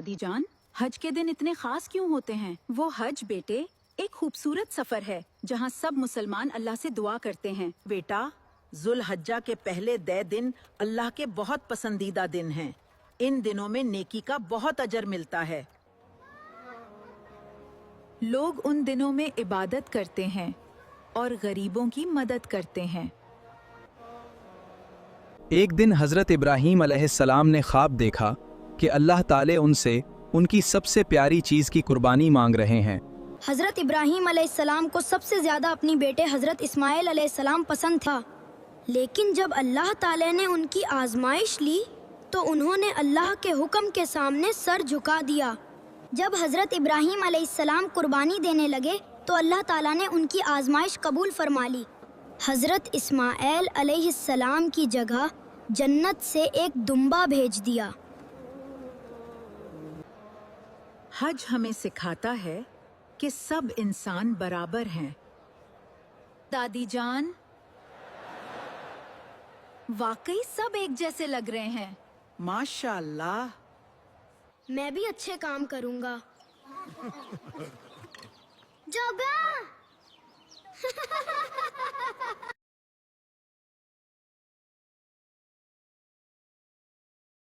दादी जान, हज के दिन इतने खास क्यों होते हैं? वो हज बेटे एक खूबसूरत सफर है जहाँ सब मुसलमान अल्लाह से दुआ करते हैं। बेटा, जुल्हज्जा के पहले 10 दिन अल्लाह के बहुत पसंदीदा दिन हैं। इन दिनों में नेकी का बहुत अजर मिलता है। लोग उन दिनों में इबादत करते हैं और गरीबों की मदद करते हैं। एक दिन हज़रत इब्राहीम अलैहिस्सलाम ने ख्वाब देखा कि अल्लाह ताला उनसे उनकी सबसे प्यारी चीज़ की कुर्बानी मांग रहे हैं। हज़रत इब्राहीम अलैहिस्सलाम को सबसे ज़्यादा अपनी बेटे हज़रत इस्माइल अलैहिस्सलाम पसंद था, लेकिन जब अल्लाह ताला ने उनकी आजमाइश ली तो उन्होंने अल्लाह के हुक्म के सामने सर झुका दिया। जब हज़रत इब्राहीम अलैहिस्सलाम कुर्बानी देने लगे तो अल्लाह ताला ने उनकी आजमाइश कबूल फरमा ली। हज़रत इस्माइल अलैहिस्सलाम की जगह जन्नत से एक दुम्बा भेज दिया। हज हमें सिखाता है कि सब इंसान बराबर हैं। दादी जान, वाकई सब एक जैसे लग रहे हैं। माशाअल्लाह। मैं भी अच्छे काम करूँगा। जोगा